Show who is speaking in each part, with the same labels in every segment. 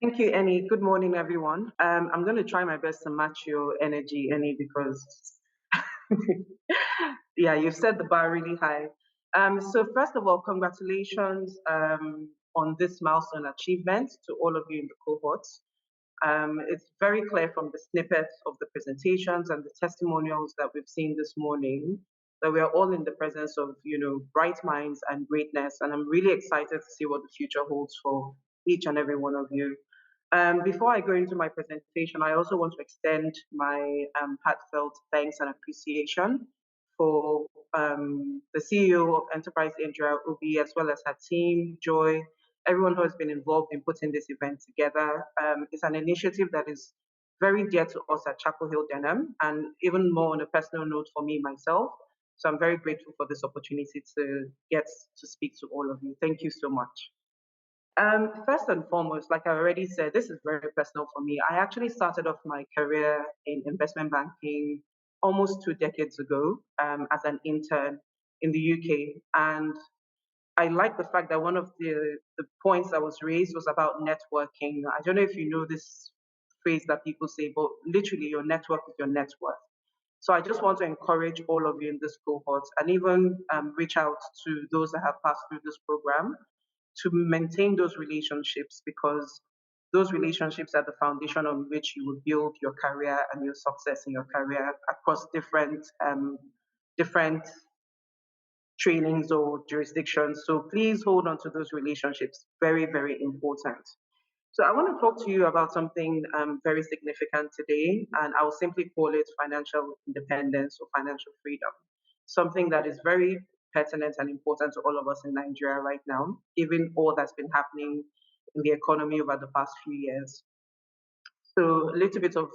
Speaker 1: Thank you, Annie. Good morning, everyone. I'm going to try my best to match your energy, Annie, because yeah, you've set the bar really high. So first of all, congratulations on this milestone achievement to all of you in the cohorts. It's very clear from the snippets of the presentations and the testimonials that we've seen this morning that we are all in the presence of, bright minds and greatness. And I'm really excited to see what the future holds for each and every one of you. Before I go into my presentation, I also want to extend my heartfelt thanks and appreciation for the CEO of EnterpriseNGR, Ubi, as well as her team, Joy, everyone who has been involved in putting this event together. It's an initiative that is very dear to us at Chapel Hill Denham, and even more on a personal note for me myself. So I'm very grateful for this opportunity to get to speak to all of you. Thank you so much. First and foremost, like I already said, this is very personal for me. I actually started off my career in investment banking almost 2 decades ago as an intern in the UK. And I like the fact that one of the points that was raised was about networking. I don't know if you know this phrase that people say, but literally your network is your net worth. So I just want to encourage all of you in this cohort and even reach out to those that have passed through this program to maintain those relationships, because those relationships are the foundation on which you will build your career and your success in your career across different trainings or jurisdictions. So please hold on to those relationships. Very, very important. So I want to talk to you about something very significant today, and I'll simply call it financial independence or financial freedom. Something that is very pertinent and important to all of us in Nigeria right now, given all that's been happening in the economy over the past few years. So a little bit of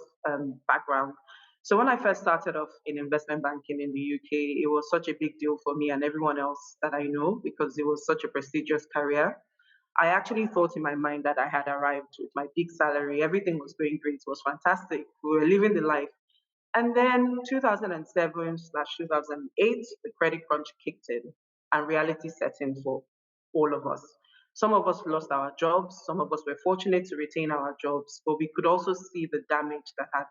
Speaker 1: background. So when I first started off in investment banking in the UK, it was such a big deal for me and everyone else that I know because it was such a prestigious career. I actually thought in my mind that I had arrived with my big salary. Everything was going great. It was fantastic. We were living the life. And then 2007/2008, the credit crunch kicked in and reality set in for all of us. Some of us lost our jobs. Some of us were fortunate to retain our jobs, but we could also see the damage that had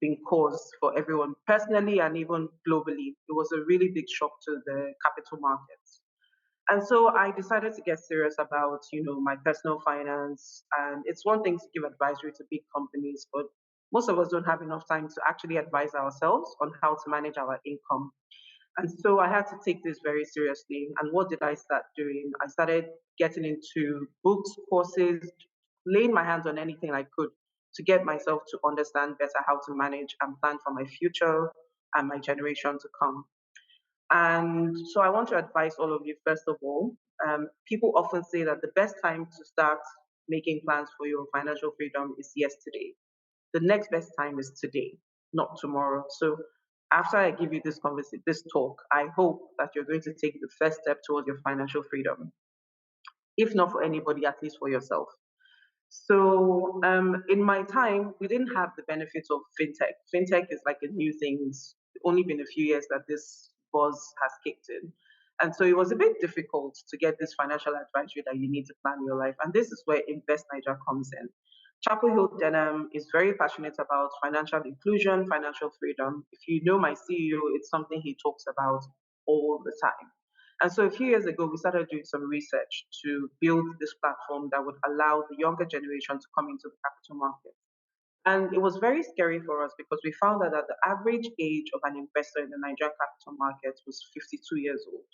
Speaker 1: been caused for everyone personally and even globally. It was a really big shock to the capital markets. And so I decided to get serious about, my personal finance. And it's one thing to give advisory to big companies, but most of us don't have enough time to actually advise ourselves on how to manage our income. And so I had to take this very seriously. And what did I start doing? I started getting into books, courses, laying my hands on anything I could to get myself to understand better how to manage and plan for my future and my generation to come. And so I want to advise all of you, first of all, people often say that the best time to start making plans for your financial freedom is yesterday. The next best time is today, not tomorrow. So after I give you this talk, I hope that you're going to take the first step towards your financial freedom. If not for anybody, at least for yourself. So in my time, we didn't have the benefits of fintech. Fintech is like a new thing. It's only been a few years that this buzz has kicked in. And so it was a bit difficult to get this financial advisory that you need to plan your life. And this is where Invest Niger comes in. Chapel Hill Denham is very passionate about financial inclusion, financial freedom. If you know my CEO, it's something he talks about all the time. And so a few years ago, we started doing some research to build this platform that would allow the younger generation to come into the capital market. And it was very scary for us because we found out that the average age of an investor in the Nigerian capital market was 52 years old.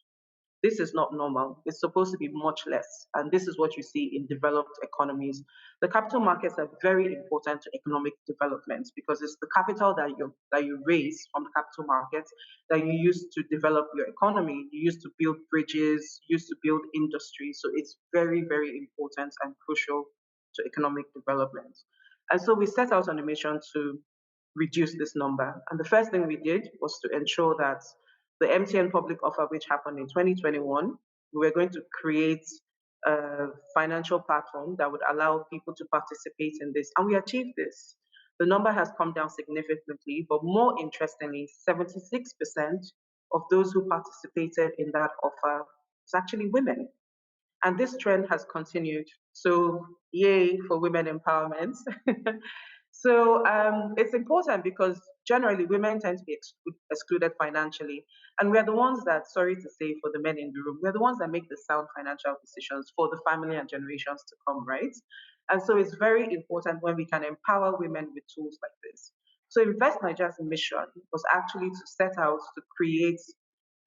Speaker 1: This is not normal. It's supposed to be much less. And this is what you see in developed economies. The capital markets are very important to economic development because it's the capital that you raise from the capital markets that you use to develop your economy. You use to build bridges, you use to build industry. So it's very, very important and crucial to economic development. And so we set out on a mission to reduce this number. And the first thing we did was to ensure that the MTN public offer, which happened in 2021, we were going to create a financial platform that would allow people to participate in this. And we achieved this. The number has come down significantly, but more interestingly, 76% of those who participated in that offer was actually women. And this trend has continued. So yay for women empowerment. So it's important because generally women tend to be excluded financially. And we're the ones that, sorry to say for the men in the room, we're the ones that make the sound financial decisions for the family and generations to come, right? And so it's very important when we can empower women with tools like this. So Invest Nigeria's mission was actually to set out to create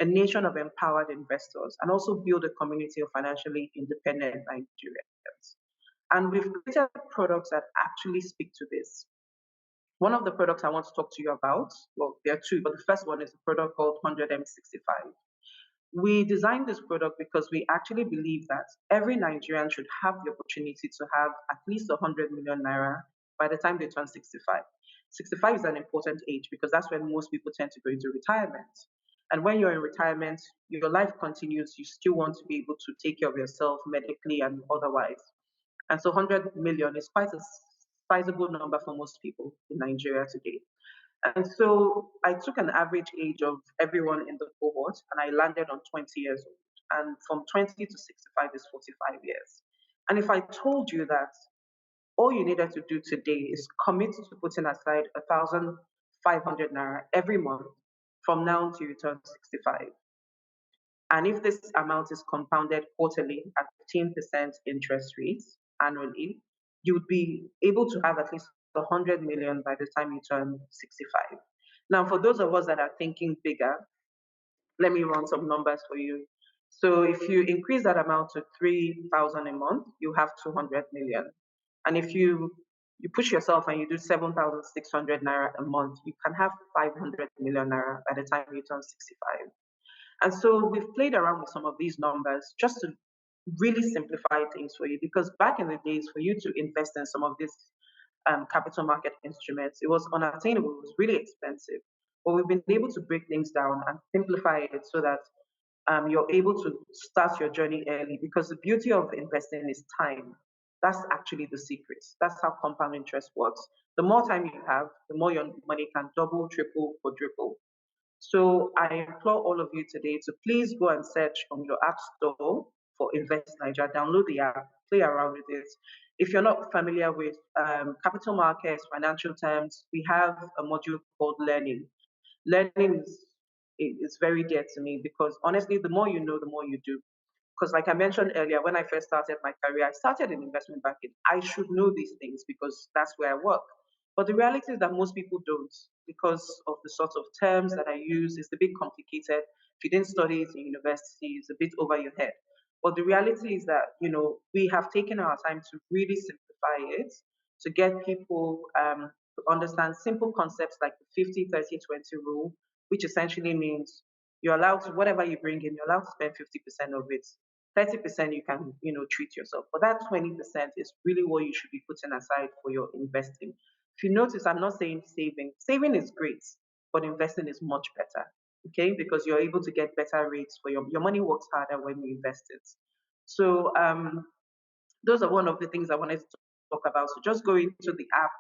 Speaker 1: a nation of empowered investors and also build a community of financially independent Nigerians. And we've created products that actually speak to this. One of the products I want to talk to you about, well, there are two, but the first one is a product called 100M65. We designed this product because we actually believe that every Nigerian should have the opportunity to have at least 100 million naira by the time they turn 65. 65 is an important age because that's when most people tend to go into retirement. And when you're in retirement, your life continues, you still want to be able to take care of yourself medically and otherwise. And so 100 million is quite a sizable number for most people in Nigeria today. And so I took an average age of everyone in the cohort and I landed on 20 years old. And from 20 to 65 is 45 years. And if I told you that all you needed to do today is commit to putting aside 1,500 naira every month from now till you turn 65. And if this amount is compounded quarterly at 15% interest rates annually, you would be able to have at least 100 million by the time you turn 65. Now, for those of us that are thinking bigger, let me run some numbers for you. So if you increase that amount to 3,000 a month, you have 200 million. And if you push yourself and you do 7,600 naira a month, you can have 500 million naira by the time you turn 65. And so we've played around with some of these numbers just to really simplify things for you, because back in the days, for you to invest in some of these capital market instruments, it was unattainable, it was really expensive. But we've been able to break things down and simplify it so that you're able to start your journey early, because the beauty of investing is time. That's actually the secret. That's how compound interest works. The more time you have, the more your money can double, triple, quadruple. So I implore all of you today to please go and search on your app store for Invest Nigeria, download the app, play around with it. If you're not familiar with capital markets, financial terms, we have a module called Learning. Learning is very dear to me because honestly, the more you know, the more you do. Because like I mentioned earlier, when I first started my career, I started in investment banking. I should know these things because that's where I work. But the reality is that most people don't, because of the sort of terms that I use. It's a bit complicated. If you didn't study it in university, it's a bit over your head. But the reality is that, we have taken our time to really simplify it, to get people to understand simple concepts like the 50-30-20 rule, which essentially means you're allowed to, whatever you bring in, you're allowed to spend 50% of it. 30% you can, treat yourself. But that 20% is really what you should be putting aside for your investing. If you notice, I'm not saying saving. Saving is great, but investing is much better. Okay, because you're able to get better rates for your money works harder when you invest it. So those are one of the things I wanted to talk about. So just go into the app,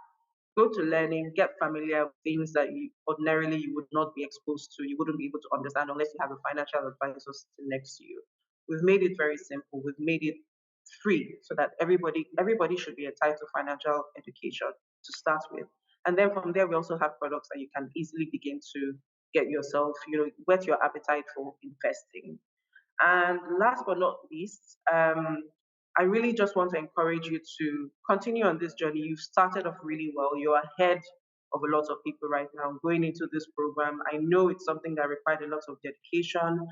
Speaker 1: go to learning, get familiar with things that you ordinarily you would not be exposed to, you wouldn't be able to understand unless you have a financial advisor sitting next to you. We've made it very simple. We've made it free so that everybody should be entitled to financial education to start with. And then from there, we also have products that you can easily begin to get yourself, whet your appetite for investing. And last but not least, I really just want to encourage you to continue on this journey. You've started off really well. You're ahead of a lot of people right now going into this program. I know it's something that required a lot of dedication,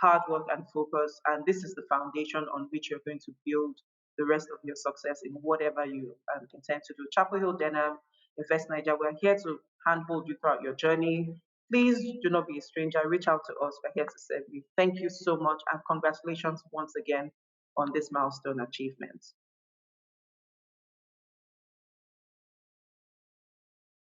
Speaker 1: hard work, and focus. And this is the foundation on which you're going to build the rest of your success in whatever you intend to do. Chapel Hill, Denham, Invest Nigeria, we're here to handhold you throughout your journey. Please do not be a stranger. Reach out to us. We're here to serve you. Thank you so much, and congratulations once again on this milestone achievement.